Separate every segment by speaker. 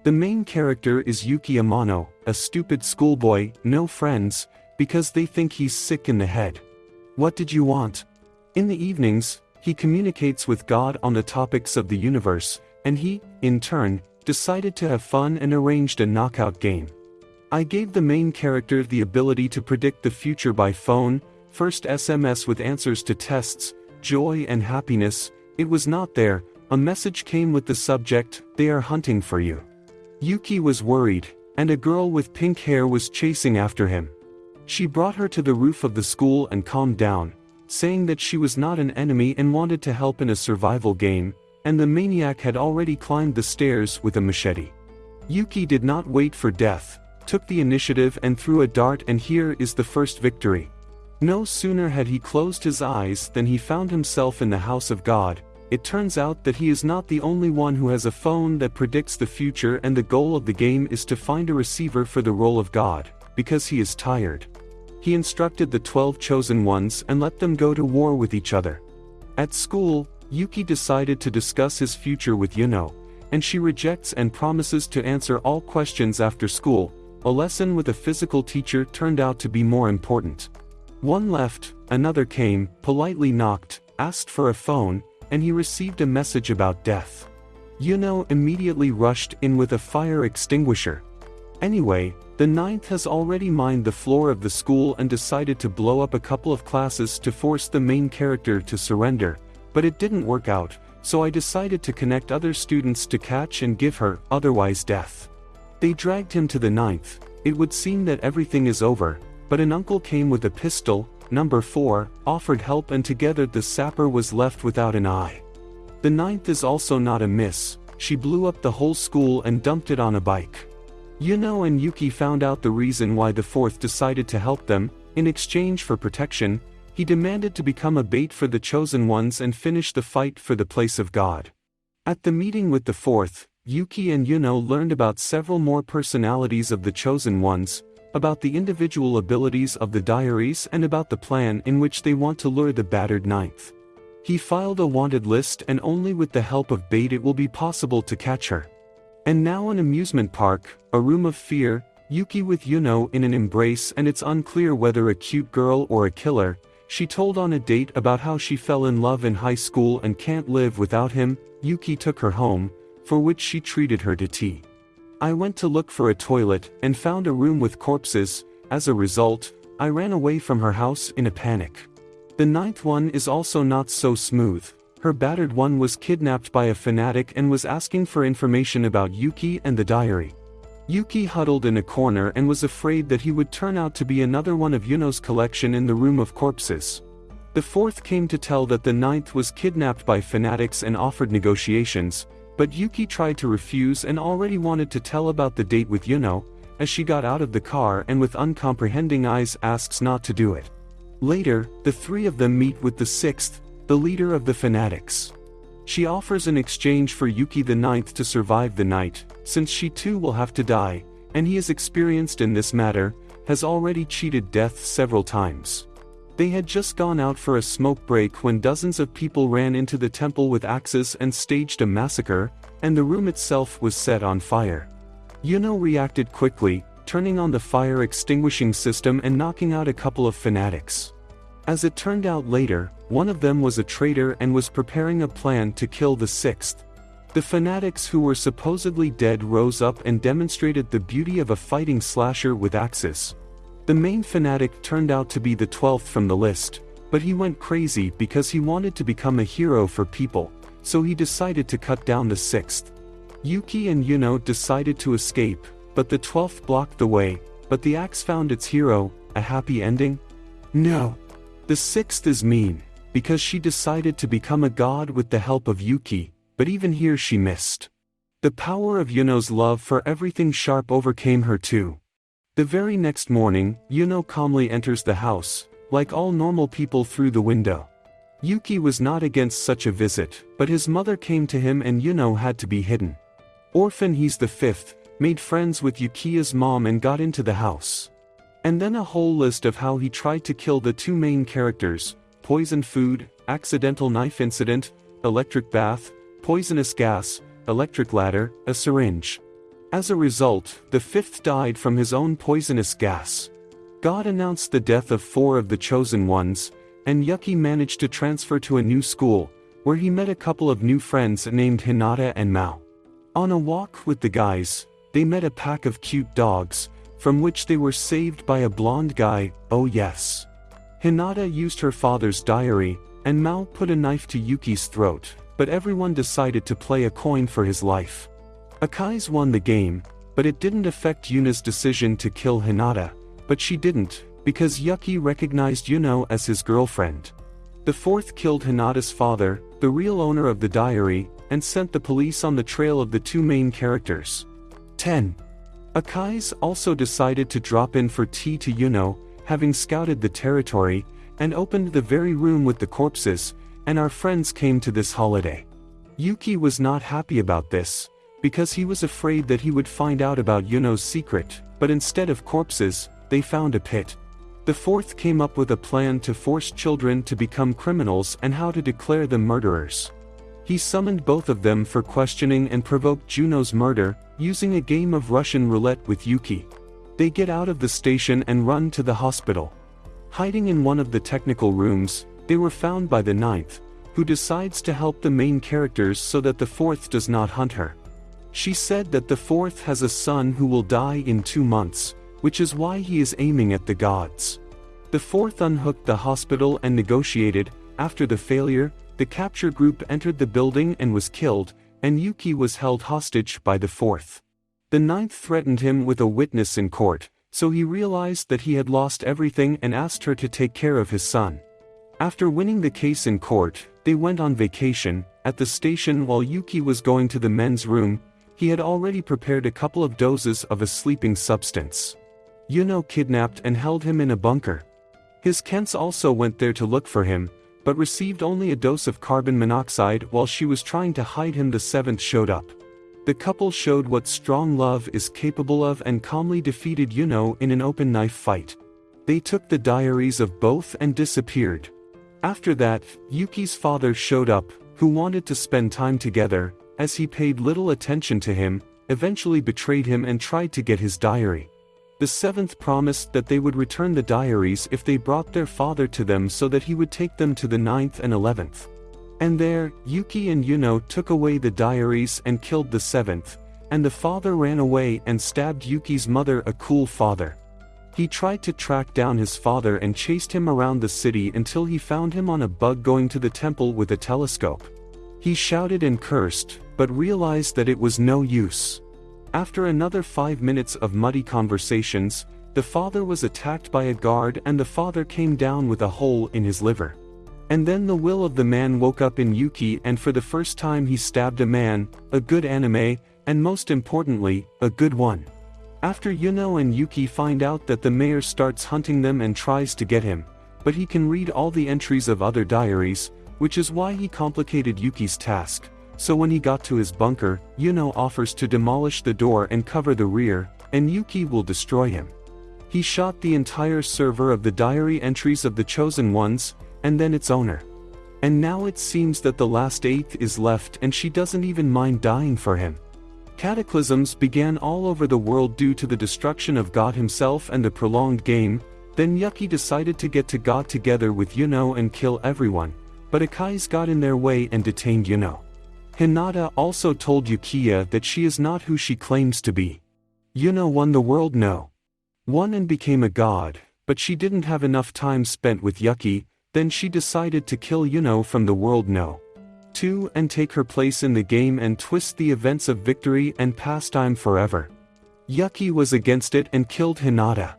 Speaker 1: The main character is Yuki Amano, a stupid schoolboy, no friends, because they think he's sick in the head. What did you want? In the evenings, he communicates with God on the topics of the universe, and he, in turn, decided to have fun and arranged a knockout game. I gave the main character the ability to predict the future by phone, first SMS with answers to tests, joy and happiness. It was not there. A message came with the subject, "They are hunting for you." Yuki was worried, and a girl with pink hair was chasing after him. She brought her to the roof of the school and calmed down, saying that she was not an enemy and wanted to help in a survival game, and the maniac had already climbed the stairs with a machete. Yuki did not wait for death, took the initiative and threw a dart, and here is the first victory. No sooner had he closed his eyes than he found himself in the house of God. It turns out that he is not the only one who has a phone that predicts the future, and the goal of the game is to find a receiver for the role of God, because he is tired. He instructed the 12 chosen ones and let them go to war with each other. At school, Yuki decided to discuss his future with Yuno, and she rejects and promises to answer all questions after school. A lesson with a physical teacher turned out to be more important. One left, another came, politely knocked, asked for a phone, and he received a message about death. Yuno immediately rushed in with a fire extinguisher. Anyway, the 9th has already mined the floor of the school and decided to blow up a couple of classes to force the main character to surrender, but it didn't work out, so I decided to connect other students to catch and give her, otherwise death. They dragged him to the 9th. It would seem that everything is over, but an uncle came with a pistol, number 4, offered help, and together the sapper was left without an eye. The 9th is also not a miss. She blew up the whole school and dumped it on a bike. Yuno and Yuki found out the reason why the 4th decided to help them. In exchange for protection, he demanded to become a bait for the chosen ones and finish the fight for the place of God. At the meeting with the 4th, Yuki and Yuno learned about several more personalities of the chosen ones, about the individual abilities of the diaries, and about the plan in which they want to lure the battered 9th. He filed a wanted list, and only with the help of bait it will be possible to catch her. And now an amusement park, a room of fear, Yuki with Yuno in an embrace, and it's unclear whether a cute girl or a killer. She told on a date about how she fell in love in high school and can't live without him. Yuki took her home, for which she treated her to tea. I went to look for a toilet, and found a room with corpses. As a result, I ran away from her house in a panic. The 9th one is also not so smooth. Her battered one was kidnapped by a fanatic and was asking for information about Yuki and the diary. Yuki huddled in a corner and was afraid that he would turn out to be another one of Yuno's collection in the room of corpses. The 4th came to tell that the 9th was kidnapped by fanatics and offered negotiations, but Yuki tried to refuse and already wanted to tell about the date with Yuno, as she got out of the car and with uncomprehending eyes asks not to do it. Later, the 3 of them meet with the 6th, the leader of the fanatics. She offers an exchange for Yuki the 9th to survive the night, since she too will have to die, and he is experienced in this matter, has already cheated death several times. They had just gone out for a smoke break when dozens of people ran into the temple with axes and staged a massacre, and the room itself was set on fire. Yuno reacted quickly, turning on the fire extinguishing system and knocking out a couple of fanatics. As it turned out later, one of them was a traitor and was preparing a plan to kill the 6th. The fanatics who were supposedly dead rose up and demonstrated the beauty of a fighting slasher with axes. The main fanatic turned out to be the 12th from the list, but he went crazy because he wanted to become a hero for people, so he decided to cut down the 6th. Yuki and Yuno decided to escape, but the 12th blocked the way. But the axe found its hero. A happy ending? No. The 6th is mean, because she decided to become a god with the help of Yuki, but even here she missed. The power of Yuno's love for everything sharp overcame her too. The very next morning, Yuno calmly enters the house, like all normal people, through the window. Yuki was not against such a visit, but his mother came to him and Yuno had to be hidden. Orphan, he's the 5th, made friends with Yukiya's mom and got into the house. And then a whole list of how he tried to kill the 2 main characters: poisoned food, accidental knife incident, electric bath, poisonous gas, electric ladder, a syringe. As a result, the fifth died from his own poisonous gas. God announced the death of 4 of the chosen ones, and Yuki managed to transfer to a new school, where he met a couple of new friends named Hinata and Mao. On a walk with the guys, they met a pack of cute dogs, from which they were saved by a blonde guy. Oh yes. Hinata used her father's diary, and Mao put a knife to Yuki's throat, but everyone decided to play a coin for his life. Akai's won the game, but it didn't affect Yuna's decision to kill Hinata, but she didn't, because Yuki recognized Yuno as his girlfriend. The fourth killed Hinata's father, the real owner of the diary, and sent the police on the trail of the 2 main characters. 10. Akai's also decided to drop in for tea to Yuno, having scouted the territory, and opened the very room with the corpses, and our friends came to this holiday. Yuki was not happy about this, because he was afraid that he would find out about Yuno's secret, but instead of corpses, they found a pit. The fourth came up with a plan to force children to become criminals and how to declare them murderers. He summoned both of them for questioning and provoked Juno's murder, using a game of Russian roulette with Yuki. They get out of the station and run to the hospital. Hiding in one of the technical rooms, they were found by the ninth, who decides to help the main characters so that the fourth does not hunt her. She said that the fourth has a son who will die in 2 months, which is why he is aiming at the gods. The fourth unhooked the hospital and negotiated. After the failure, the capture group entered the building and was killed, and Yuki was held hostage by the fourth. The ninth threatened him with a witness in court, so he realized that he had lost everything and asked her to take care of his son. After winning the case in court, they went on vacation. At the station while Yuki was going to the men's room, he had already prepared a couple of doses of a sleeping substance. Yuno kidnapped and held him in a bunker. His Kents also went there to look for him, but received only a dose of carbon monoxide. While she was trying to hide him, the seventh showed up. The couple showed what strong love is capable of and calmly defeated Yuno in an open knife fight. They took the diaries of both and disappeared. After that, Yuki's father showed up, who wanted to spend time together, as he paid little attention to him, eventually betrayed him and tried to get his diary. The seventh promised that they would return the diaries if they brought their father to them so that he would take them to the 9th and 11th. And there, Yuki and Yuno took away the diaries and killed the 7th, and the father ran away and stabbed Yuki's mother. A cool father. He tried to track down his father and chased him around the city until he found him on a bug going to the temple with a telescope. He shouted and cursed, but realized that it was no use. After another 5 minutes of muddy conversations, the father was attacked by a guard and the father came down with a hole in his liver. And then the will of the man woke up in Yuki, and for the first time he stabbed a man. A good anime, and most importantly, a good one. After Yuno and Yuki find out that the mayor starts hunting them and tries to get him, but he can read all the entries of other diaries, which is why he complicated Yuki's task. So when he got to his bunker, Yuno offers to demolish the door and cover the rear, and Yuki will destroy him. He shot the entire server of the diary entries of the chosen ones, and then its owner. And now it seems that the last 8th is left and she doesn't even mind dying for him. Cataclysms began all over the world due to the destruction of God himself and the prolonged game. Then Yuki decided to get to God together with Yuno and kill everyone, but Akai's got in their way and detained Yuno. Hinata also told Yukiya that she is not who she claims to be. Yuno won the world won and became a god, but she didn't have enough time spent with Yuki. Then she decided to kill Yuno from the world 2 and take her place in the game and twist the events of victory and pastime forever. Yuki was against it and killed Hinata.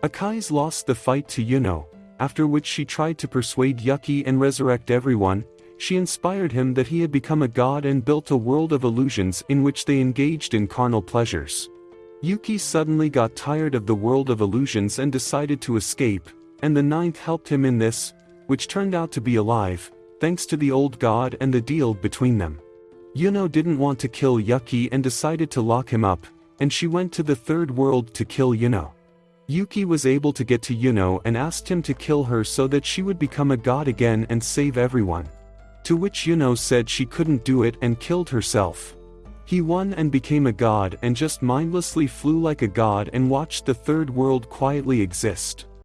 Speaker 1: Akai's lost the fight to Yuno, after which she tried to persuade Yuki and resurrect everyone. She inspired him that he had become a god and built a world of illusions in which they engaged in carnal pleasures. Yuki suddenly got tired of the world of illusions and decided to escape, and the ninth helped him in this, which turned out to be alive, thanks to the old god and the deal between them. Yuno didn't want to kill Yuki and decided to lock him up, and she went to the third world to kill Yuno. Yuki was able to get to Yuno and asked him to kill her so that she would become a god again and save everyone. To which Yuno said she couldn't do it and killed herself. He won and became a god and just mindlessly flew like a god and watched the third world quietly exist.